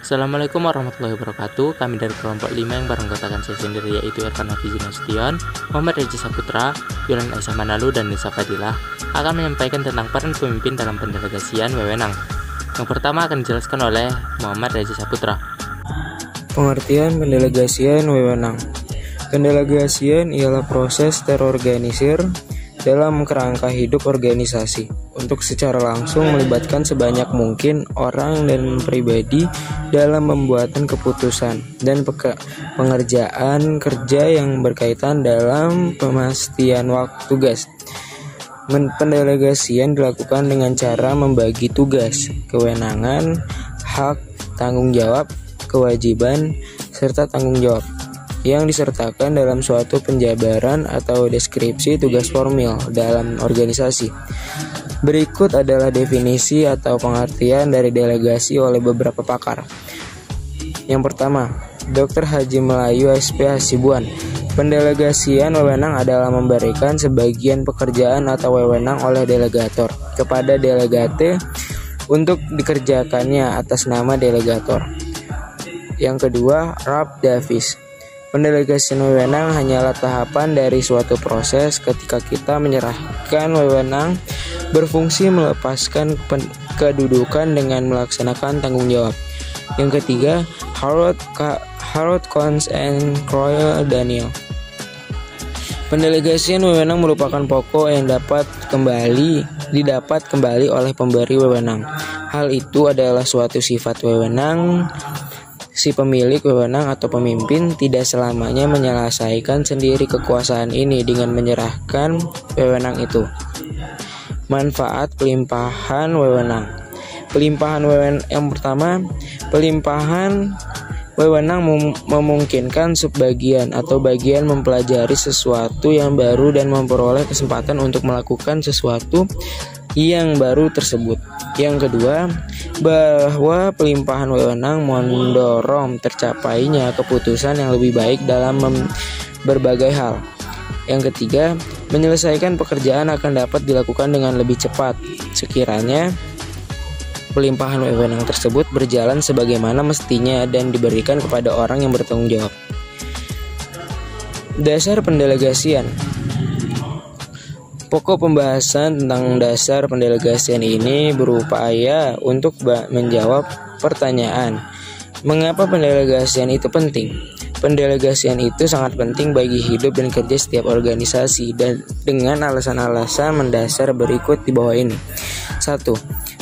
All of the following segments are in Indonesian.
Assalamualaikum warahmatullahi wabarakatuh. Kami dari kelompok 5 yang beranggotakan saya sendiri, yaitu Erkan Hafizi Nasution, Muhammad Reza Saputra, Yulan Aisyah Manalu, dan Nisa Fadilah akan menyampaikan tentang peran pemimpin dalam pendelegasian wewenang. Yang pertama akan dijelaskan oleh Muhammad Reza Saputra. Pengertian pendelegasian wewenang. Pendelegasian ialah proses terorganisir dalam kerangka hidup organisasi untuk secara langsung melibatkan sebanyak mungkin orang dan pribadi dalam pembuatan keputusan dan pengerjaan kerja yang berkaitan dalam pemastian waktu tugas. Pendelegasian dilakukan dengan cara membagi tugas, kewenangan, hak, tanggung jawab, kewajiban, serta tanggung jawab yang disertakan dalam suatu penjabaran atau deskripsi tugas formil dalam organisasi. Berikut adalah definisi atau pengertian dari delegasi oleh beberapa pakar. Yang pertama, Dr. Haji Melayu SP Hasibuan. Pendelegasian wewenang adalah memberikan sebagian pekerjaan atau wewenang oleh delegator kepada delegate untuk dikerjakannya atas nama delegator. Yang kedua, Ralph Davis. Pendelegasian wewenang hanyalah tahapan dari suatu proses ketika kita menyerahkan wewenang berfungsi melepaskan kedudukan dengan melaksanakan tanggung jawab. Yang ketiga, Harold Kohns and Croyle Daniel. Pendelegasian wewenang merupakan pokok yang didapat kembali oleh pemberi wewenang. Hal itu adalah suatu sifat wewenang. Si pemilik wewenang atau pemimpin tidak selamanya menyelesaikan sendiri kekuasaan ini dengan menyerahkan wewenang itu. Manfaat pelimpahan wewenang. Yang pertama, pelimpahan wewenang memungkinkan subbagian atau bagian mempelajari sesuatu yang baru dan memperoleh kesempatan untuk melakukan sesuatu yang baru tersebut. Yang kedua, bahwa pelimpahan wewenang mendorong tercapainya keputusan yang lebih baik dalam berbagai hal. Yang ketiga, menyelesaikan pekerjaan akan dapat dilakukan dengan lebih cepat sekiranya pelimpahan wewenang tersebut berjalan sebagaimana mestinya dan diberikan kepada orang yang bertanggung jawab. Dasar pendelegasian. Pokok pembahasan tentang dasar pendelegasian ini berupaya untuk menjawab pertanyaan, mengapa pendelegasian itu penting? Pendelegasian itu sangat penting bagi hidup dan kerja setiap organisasi dan dengan alasan-alasan mendasar berikut di bawah ini. 1.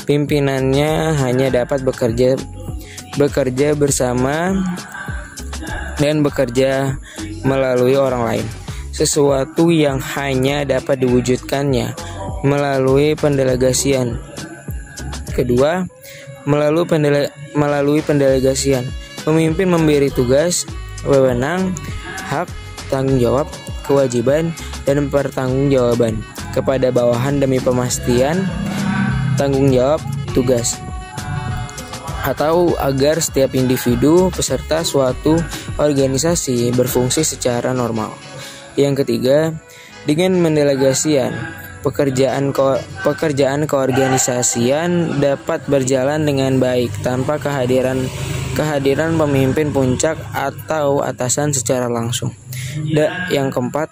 Pimpinannya hanya dapat bekerja bersama dan bekerja melalui orang lain. Sesuatu yang hanya dapat diwujudkannya melalui pendelegasian. Kedua, melalui pendelegasian, pemimpin memberi tugas, wewenang, hak, tanggung jawab, kewajiban, dan pertanggungjawaban kepada bawahan demi pemastian tanggung jawab tugas, atau agar setiap individu peserta suatu organisasi berfungsi secara normal. Yang ketiga, dengan mendelegasian, pekerjaan keorganisasian dapat berjalan dengan baik tanpa kehadiran pemimpin puncak atau atasan secara langsung. Yang keempat,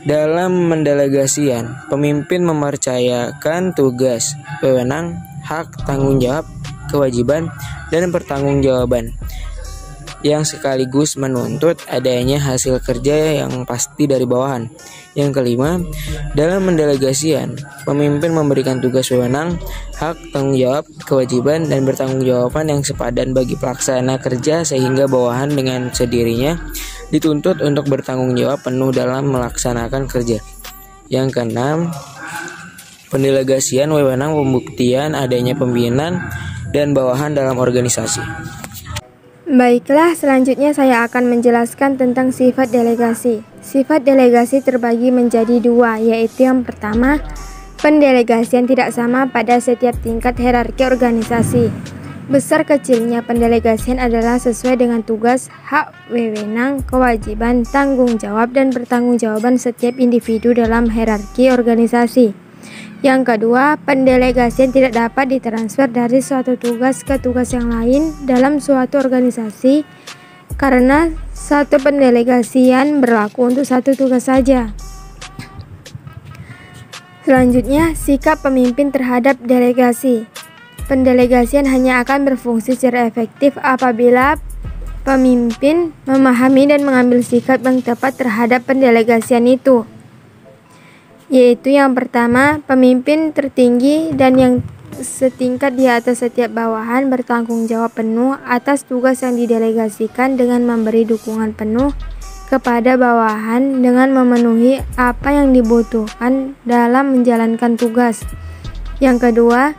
dalam mendelegasian, pemimpin mempercayakan tugas, wewenang, hak, tanggung jawab, kewajiban, dan pertanggungjawaban yang sekaligus menuntut adanya hasil kerja yang pasti dari bawahan. Yang kelima, dalam mendelegasian, pemimpin memberikan tugas, wewenang, hak, tanggung jawab, kewajiban, dan pertanggungjawaban yang sepadan bagi pelaksana kerja sehingga bawahan dengan sendirinya dituntut untuk bertanggung jawab penuh dalam melaksanakan kerja. Yang keenam, pendelegasian wewenang pembuktian adanya pimpinan dan bawahan dalam organisasi. Baiklah, selanjutnya saya akan menjelaskan tentang sifat delegasi. Sifat delegasi terbagi menjadi dua, yaitu yang pertama, pendelegasian tidak sama pada setiap tingkat hierarki organisasi. Besar kecilnya pendelegasian adalah sesuai dengan tugas, hak, wewenang, kewajiban, tanggung jawab, dan pertanggungjawaban setiap individu dalam hierarki organisasi. Yang kedua, pendelegasian tidak dapat ditransfer dari suatu tugas ke tugas yang lain dalam suatu organisasi karena satu pendelegasian berlaku untuk satu tugas saja. Selanjutnya, sikap pemimpin terhadap delegasi. Pendelegasian hanya akan berfungsi secara efektif apabila pemimpin memahami dan mengambil sikap yang tepat terhadap pendelegasian itu. Yaitu yang pertama, pemimpin tertinggi dan yang setingkat di atas setiap bawahan bertanggung jawab penuh atas tugas yang didelegasikan dengan memberi dukungan penuh kepada bawahan dengan memenuhi apa yang dibutuhkan dalam menjalankan tugas. Yang kedua,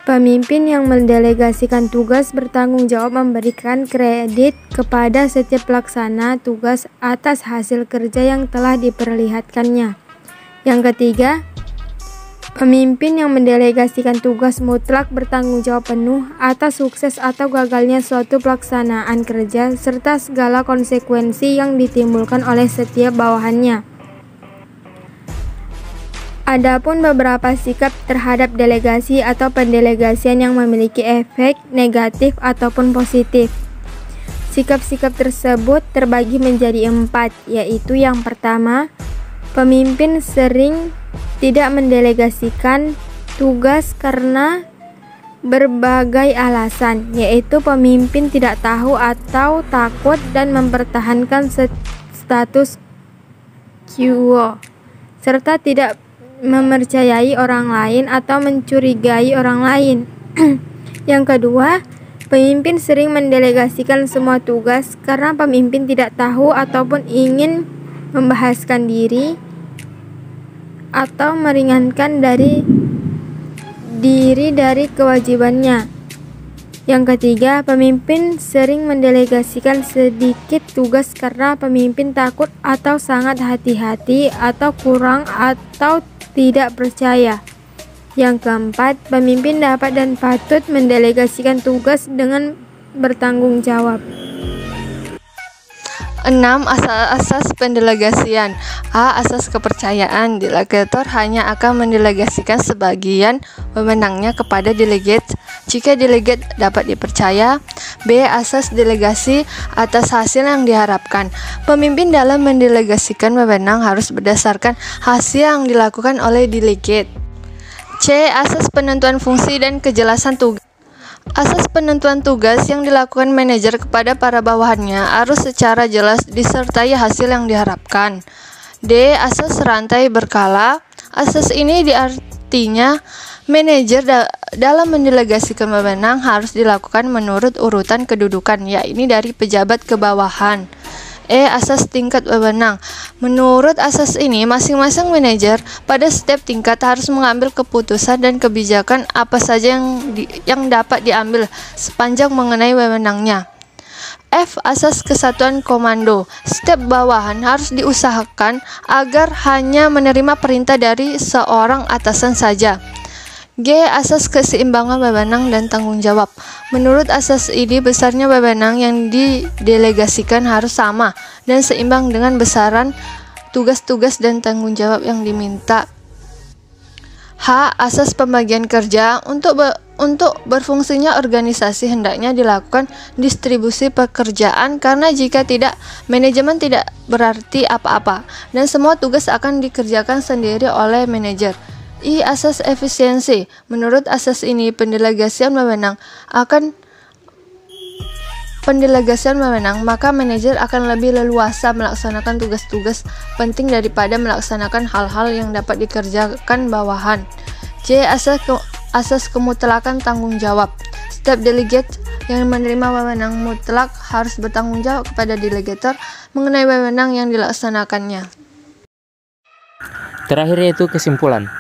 pemimpin yang mendelegasikan tugas bertanggung jawab memberikan kredit kepada setiap pelaksana tugas atas hasil kerja yang telah diperlihatkannya. Yang ketiga, pemimpin yang mendelegasikan tugas mutlak bertanggung jawab penuh atas sukses atau gagalnya suatu pelaksanaan kerja serta segala konsekuensi yang ditimbulkan oleh setiap bawahannya. Adapun beberapa sikap terhadap delegasi atau pendelegasian yang memiliki efek negatif ataupun positif. Sikap-sikap tersebut terbagi menjadi 4, yaitu yang pertama, pemimpin sering tidak mendelegasikan tugas karena berbagai alasan, yaitu pemimpin tidak tahu atau takut dan mempertahankan status quo, serta tidak mempercayai orang lain atau mencurigai orang lain. Yang kedua, pemimpin sering mendelegasikan semua tugas karena pemimpin tidak tahu ataupun ingin membahaskan diri atau meringankan diri dari kewajibannya. Yang ketiga, pemimpin sering mendelegasikan sedikit tugas karena pemimpin takut atau sangat hati-hati atau kurang atau tidak percaya. Yang keempat, pemimpin dapat dan patut mendelegasikan tugas dengan bertanggung jawab. 6. Asas pendelegasian. A. Asas kepercayaan. Delegator hanya akan mendelegasikan sebagian wewenangnya kepada delegate jika delegate dapat dipercaya. B. Asas delegasi atas hasil yang diharapkan. Pemimpin dalam mendelegasikan wewenang harus berdasarkan hasil yang dilakukan oleh delegate. C. Asas penentuan fungsi dan kejelasan tugas. Asas penentuan tugas yang dilakukan manajer kepada para bawahannya harus secara jelas disertai hasil yang diharapkan. D. Asas rantai berkala. Asas ini artinya manajer dalam mendelegasikan wewenang harus dilakukan menurut urutan kedudukan, yakni dari pejabat ke bawahan. E. Asas tingkat wewenang. Menurut asas ini, masing-masing manajer pada setiap tingkat harus mengambil keputusan dan kebijakan apa saja yang dapat diambil sepanjang mengenai wewenangnya. F. Asas kesatuan komando. Setiap bawahan harus diusahakan agar hanya menerima perintah dari seorang atasan saja. G. Asas keseimbangan wewenang dan tanggung jawab. Menurut asas ini, besarnya wewenang yang didelegasikan harus sama dan seimbang dengan besaran tugas-tugas dan tanggung jawab yang diminta. H. Asas pembagian kerja. Untuk berfungsinya organisasi hendaknya dilakukan distribusi pekerjaan, karena jika tidak, manajemen tidak berarti apa-apa dan semua tugas akan dikerjakan sendiri oleh manajer. I. Asas efisiensi. Menurut asas ini, pendelegasian wewenang, maka manajer akan lebih leluasa melaksanakan tugas-tugas penting daripada melaksanakan hal-hal yang dapat dikerjakan bawahan. J. Asas kemutlakan tanggung jawab. Setiap delegate yang menerima wewenang mutlak harus bertanggung jawab kepada delegator mengenai wewenang yang dilaksanakannya. Terakhir yaitu kesimpulan.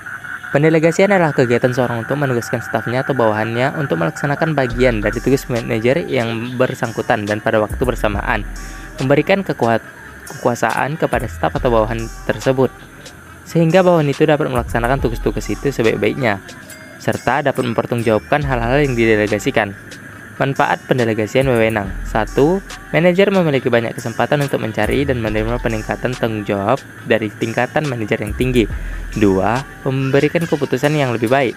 Pendelegasian adalah kegiatan seorang untuk menugaskan stafnya atau bawahannya untuk melaksanakan bagian dari tugas manajer yang bersangkutan dan pada waktu bersamaan, memberikan kekuasaan kepada staf atau bawahan tersebut, sehingga bawahan itu dapat melaksanakan tugas-tugas itu sebaik-baiknya, serta dapat mempertanggungjawabkan hal-hal yang didelegasikan. Manfaat pendelegasian wewenang. 1. Manajer memiliki banyak kesempatan untuk mencari dan menerima peningkatan tanggung jawab dari tingkatan manajer yang tinggi. 2. Memberikan keputusan yang lebih baik.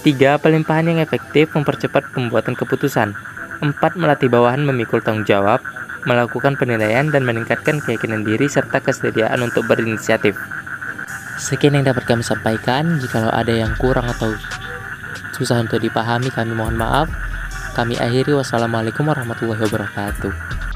3. Pelimpahan yang efektif mempercepat pembuatan keputusan. 4. Melatih bawahan memikul tanggung jawab, melakukan penilaian dan meningkatkan keyakinan diri serta kesediaan untuk berinisiatif. Sekian yang dapat kami sampaikan. Jikalau ada yang kurang atau susah untuk dipahami, kami mohon maaf. Kami akhiri. Wassalamualaikum warahmatullahi wabarakatuh.